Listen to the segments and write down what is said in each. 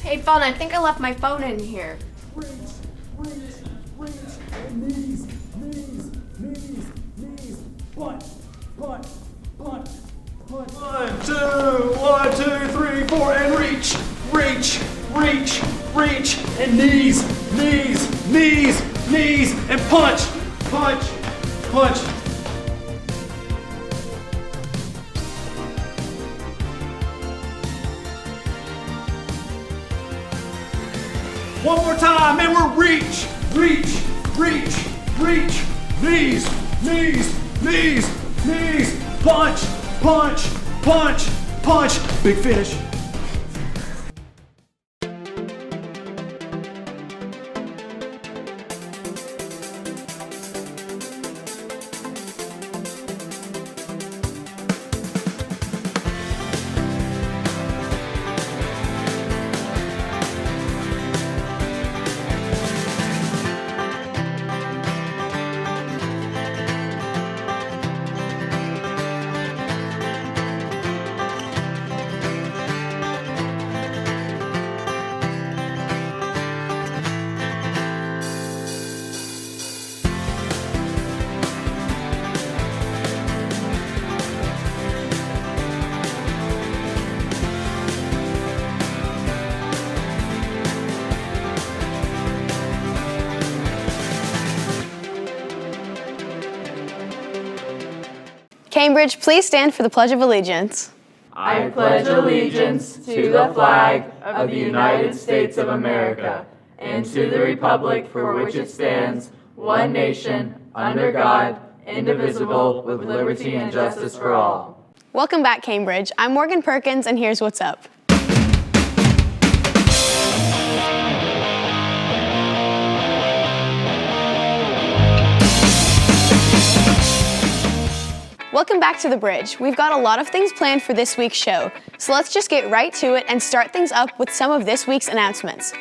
Hey, phone, I think I left my phone in here. Reach, and knees, punch. 1, 2, 3, 4, and reach, and knees, and punch. One more time, and we're reach, knees, punch, big finish. Cambridge, please stand for the Pledge of Allegiance. I pledge allegiance to the flag of the United States of America and to the republic for which it stands, one nation, under God, indivisible, with liberty and justice for all. Welcome back, Cambridge. I'm Morgan Perkins, and here's what's up. Welcome back to The Bridge. We've got a lot of things planned for this week's show, so let's just get right to it and start things up with some of this week's announcements.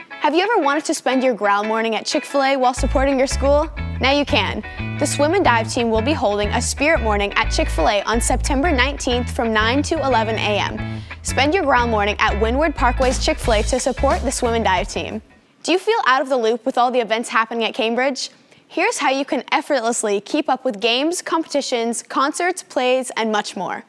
Have you ever wanted to spend your growl morning at Chick-fil-A while supporting your school? Now you can. The swim and dive team will be holding a spirit morning at Chick-fil-A on September 19th from 9 to 11 a.m. Spend your growl morning at Windward Parkway's Chick-fil-A to support the swim and dive team. Do you feel out of the loop with all the events happening at Cambridge? Here's how you can effortlessly keep up with games, competitions, concerts, plays, and much more.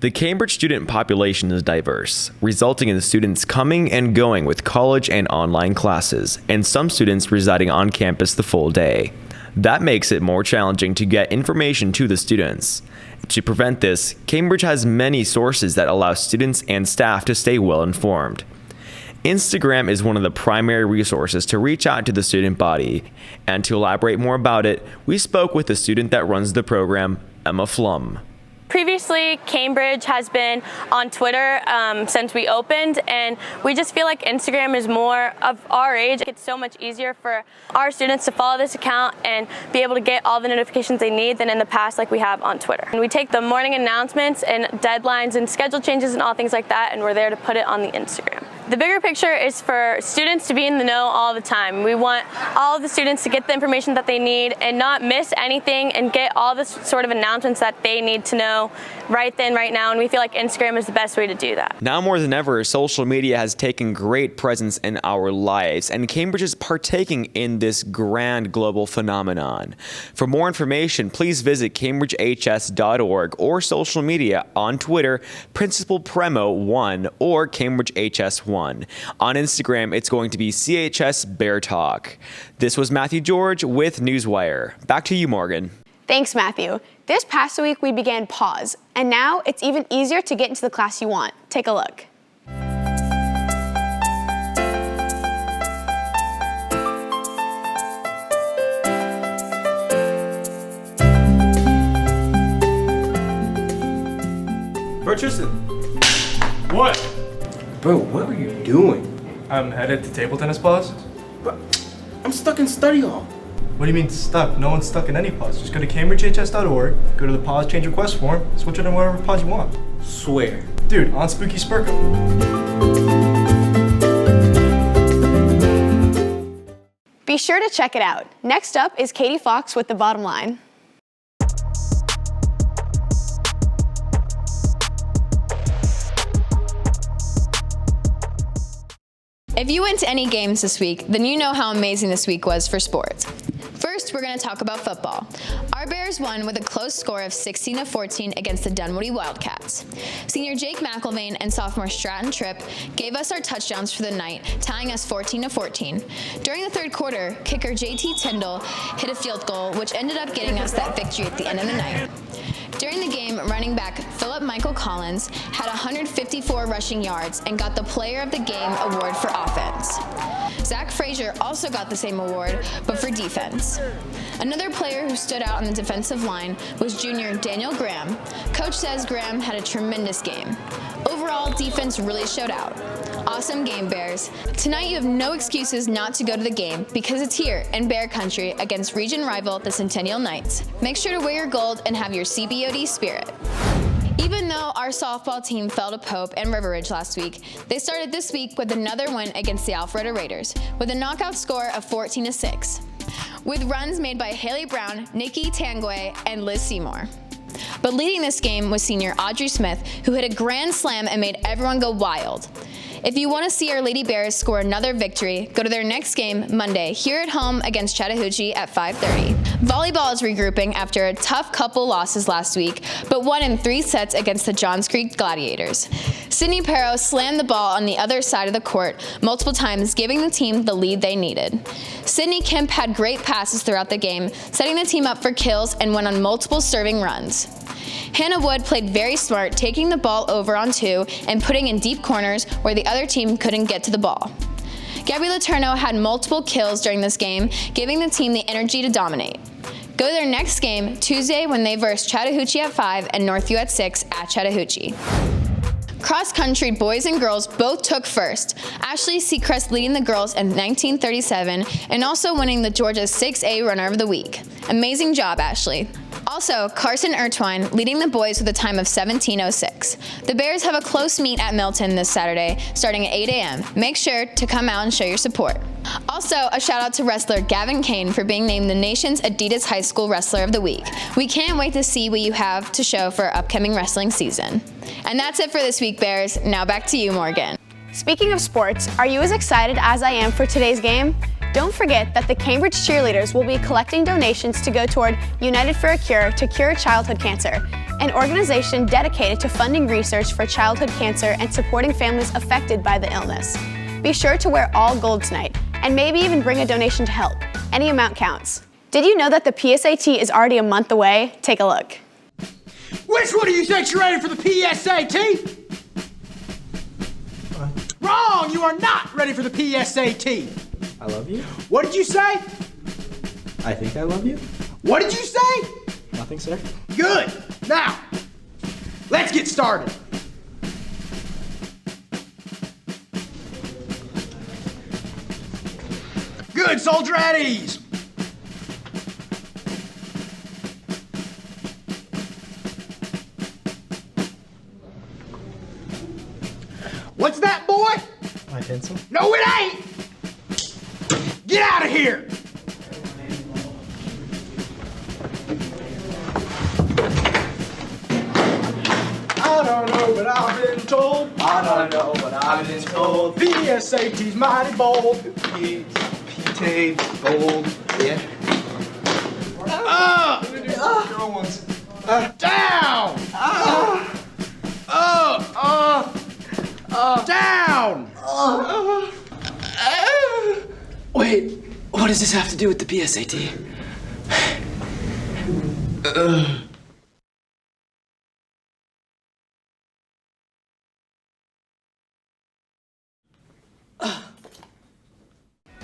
The Cambridge student population is diverse, resulting in students coming and going with college and online classes, and some students residing on campus the full day. That makes it more challenging to get information to the students. To prevent this, Cambridge has many sources that allow students and staff to stay well informed. Instagram is one of the primary resources to reach out to the student body. And to elaborate more about it, we spoke with the student that runs the program, Emma Flum. Previously, Cambridge has been on Twitter since we opened, and we just feel like Instagram is more of our age. It's so much easier for our students to follow this account and be able to get all the notifications they need than in the past like we have on Twitter. And we take the morning announcements and deadlines and schedule changes and all things like that, and we're there to put it on the Instagram. The bigger picture is for students to be in the know all the time. We want all of the students to get the information that they need and not miss anything and get all the sort of announcements that they need to know right then, right now, and we feel like Instagram is the best way to do that. Now more than ever, social media has taken great presence in our lives, and Cambridge is partaking in this grand global phenomenon. For more information, please visit cambridgehs.org or social media on Twitter, Principal Premo 1 or Cambridge HS 1. On Instagram, it's going to be CHS Bear Talk. This was Matthew George with Newswire. Back to you, Morgan. Thanks, Matthew. This past week, we began Pause, and now it's even easier to get into the class you want. Take a look. Bro, Tristan. What? Bro, what are you doing? I'm headed to table tennis pause. Bro, I'm stuck in study hall. What do you mean stuck? No one's stuck in any pause. Just go to cambridgehs.org, go to the pause change request form, switch it in whatever pause you want. Swear. Dude, on Spooky Spurkum. Be sure to check it out. Next up is Katie Fox with The Bottom Line. If you went to any games this week, then you know how amazing this week was for sports. First, we're going to talk about football. Our Bears won with a close score of 16-14 against the Dunwoody Wildcats. Senior Jake McElvain and sophomore Stratton Tripp gave us our touchdowns for the night, tying us 14-14. During the third quarter, kicker JT Tyndall hit a field goal, which ended up getting us that victory at the end of the night. During the game, running back Philip Michael Collins had 154 rushing yards and got the Player of the Game award for offense. Zach Frazier also got the same award, but for defense. Another player who stood out on the defensive line was junior Daniel Graham. Coach says Graham had a tremendous game. Overall, defense really showed out. Awesome game, Bears. Tonight you have no excuses not to go to the game because it's here in Bear Country against region rival the Centennial Knights. Make sure to wear your gold and have your CBOD spirit. Even though our softball team fell to Pope and River Ridge last week, they started this week with another win against the Alpharetta Raiders with a knockout score of 14-6, with runs made by Haley Brown, Nikki Tanguay, and Liz Seymour. But leading this game was senior Audrey Smith, who hit a grand slam and made everyone go wild. If you want to see our Lady Bears score another victory, go to their next game Monday here at home against Chattahoochee at 5:30. Volleyball is regrouping after a tough couple losses last week, but won in 3 sets against the Johns Creek Gladiators. Sydney Perro slammed the ball on the other side of the court multiple times, giving the team the lead they needed. Sydney Kemp had great passes throughout the game, setting the team up for kills and went on multiple serving runs. Hannah Wood played very smart, taking the ball over on 2 and putting in deep corners where the other team couldn't get to the ball. Gabby Letourneau had multiple kills during this game, giving the team the energy to dominate. Go to their next game Tuesday when they verse Chattahoochee at 5 and Northview at 6 at Chattahoochee. Cross country boys and girls both took first. Ashley Seacrest leading the girls in 1937 and also winning the Georgia 6A Runner of the Week. Amazing job, Ashley. Also, Carson Ertwine leading the boys with a time of 17:06. The Bears have a close meet at Milton this Saturday, starting at 8 a.m. Make sure to come out and show your support. Also, a shout out to wrestler Gavin Kane for being named the nation's Adidas High School Wrestler of the Week. We can't wait to see what you have to show for our upcoming wrestling season. And that's it for this week, Bears. Now back to you, Morgan. Speaking of sports, are you as excited as I am for today's game? Don't forget that the Cambridge cheerleaders will be collecting donations to go toward United for a Cure to cure childhood cancer, an organization dedicated to funding research for childhood cancer and supporting families affected by the illness. Be sure to wear all gold tonight, and maybe even bring a donation to help. Any amount counts. Did you know that the PSAT is already a month away? Take a look. Which one of you thinks you're ready for the PSAT? Wrong! You are not ready for the PSAT! I love you. What did you say? I think I love you. What did you say? Nothing, sir. Good! Now, let's get started. Good, soldier at ease. What's that, boy? My pencil? No, it ain't! Get out of here! I don't know, but I've been told. I don't know, but I've been told. PSAT's mighty bold. P-tape, gold. Yeah. Girl ones. Down! Down! Wait, what does this have to do with the PSAT?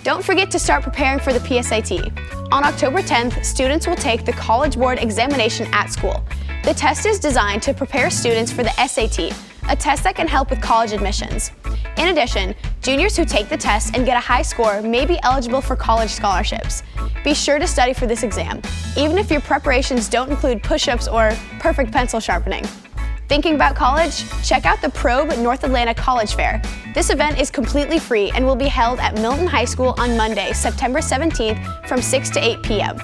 Don't forget to start preparing for the PSAT. On October 10th, students will take the College Board examination at school. The test is designed to prepare students for the SAT, a test that can help with college admissions. In addition, juniors who take the test and get a high score may be eligible for college scholarships. Be sure to study for this exam, even if your preparations don't include push-ups or perfect pencil sharpening. Thinking about college? Check out the Probe North Atlanta College Fair. This event is completely free and will be held at Milton High School on Monday, September 17th from 6 to 8 p.m.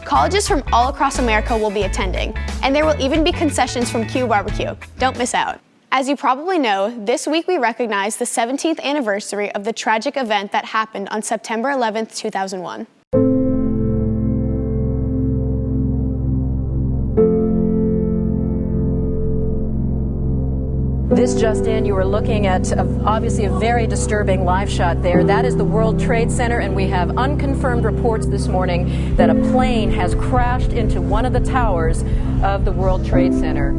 Colleges from all across America will be attending, and there will even be concessions from Q Barbecue. Don't miss out. As you probably know, this week we recognize the 17th anniversary of the tragic event that happened on September 11th, 2001. This just in, you are looking at obviously a very disturbing live shot there. That is the World Trade Center, and we have unconfirmed reports this morning that a plane has crashed into one of the towers of the World Trade Center.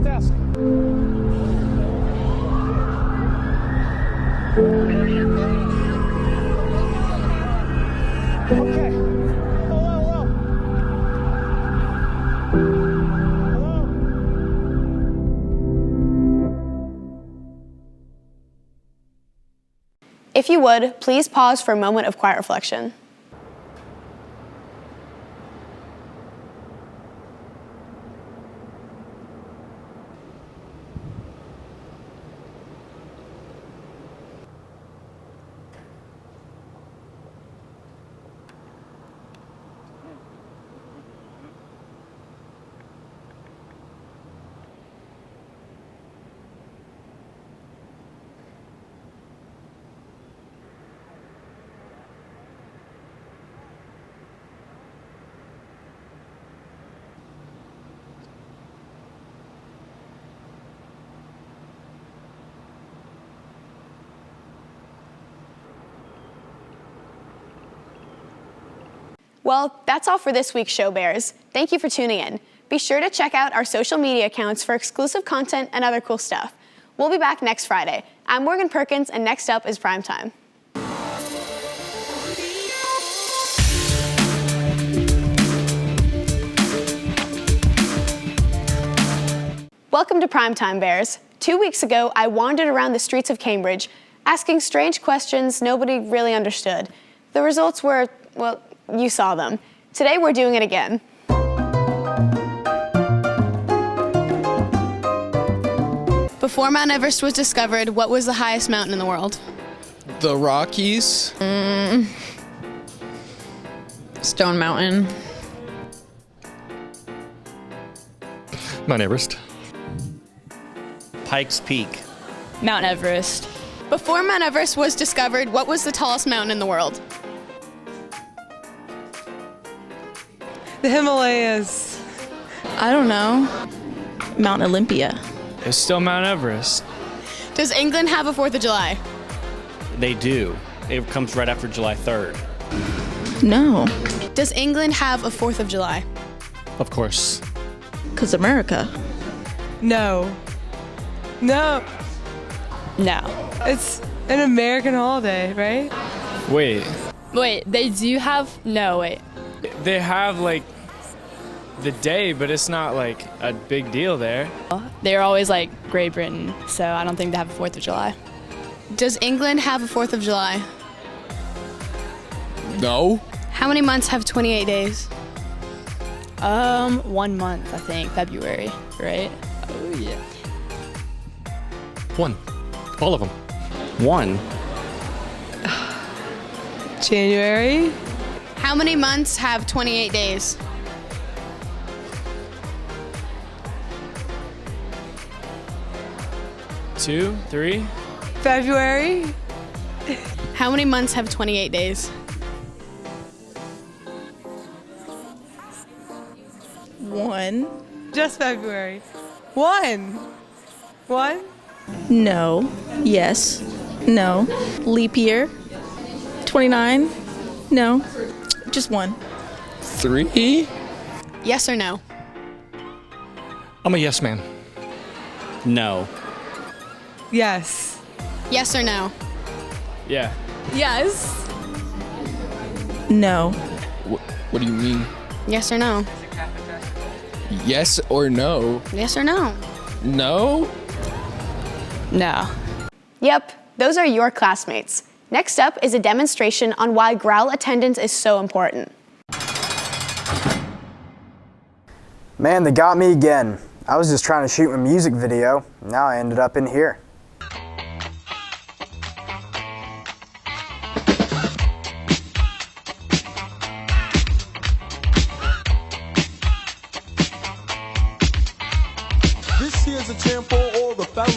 Desk. Okay. Hello. If you would, please pause for a moment of quiet reflection. Well, that's all for this week's show, Bears. Thank you for tuning in. Be sure to check out our social media accounts for exclusive content and other cool stuff. We'll be back next Friday. I'm Morgan Perkins, and next up is Primetime. Welcome to Primetime, Bears. 2 weeks ago, I wandered around the streets of Cambridge, asking strange questions nobody really understood. The results were, well, you saw them. Today we're doing it again. Before Mount Everest was discovered, what was the highest mountain in the world? The Rockies. Stone Mountain. Mount Everest. Pikes Peak. Mount Everest. Before Mount Everest was discovered, what was the tallest mountain in the world? The Himalayas. I don't know. Mount Olympia. It's still Mount Everest. Does England have a 4th of July? They do. It comes right after July 3rd. No. Does England have a 4th of July? Of course. 'Cause America. No. No. It's an American holiday, right? Wait. They do have... No, wait. They have, like, the day, but it's not, like, a big deal there. They're always like Great Britain, so I don't think they have a 4th of July. Does England have a 4th of July? No. How many months have 28 days? 1 month, I think. February, right? Oh, yeah. 1. All of them. 1. January. How many months have 28 days? Two, 3. February. How many months have 28 days? 1. Just February. 1. No. Yes. No. Leap year. 29. No. Just 1. 3. Yes or no? I'm a yes man. No. Yes. Yes or no? Yeah. Yes. No. What do you mean? Yes or no? Yes or no? Yes or no? No? No. Yep, those are your classmates. Next up is a demonstration on why growl attendance is so important. Man, they got me again. I was just trying to shoot a music video. Now I ended up in here.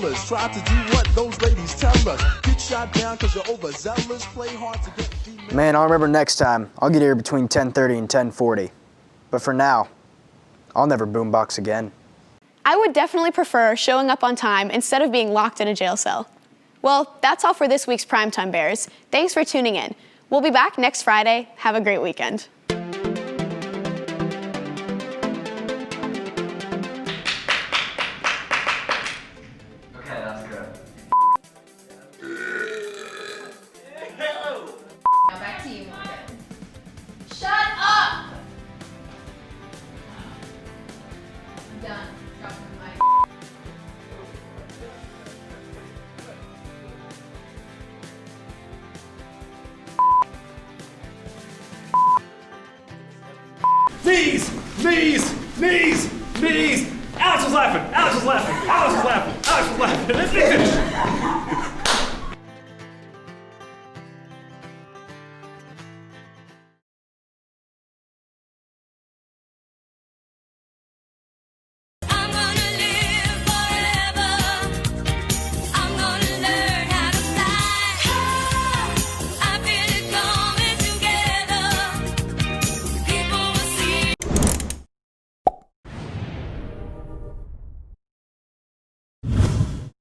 fellas. Try to do what those ladies tell us. Get shot down because you're overzealous. Play hard to get female. Man, I'll remember next time. I'll get here between 10:30 and 10:40. But for now, I'll never boombox again. I would definitely prefer showing up on time instead of being locked in a jail cell. Well, that's all for this week's Primetime Bears. Thanks for tuning in. We'll be back next Friday. Have a great weekend. Now back to you, Morgan. Shut up! I'm done. Drop the mic. Knees! Knees! Knees! Knees! Alex was laughing! Alex was laughing! Alex was laughing! Alex was laughing!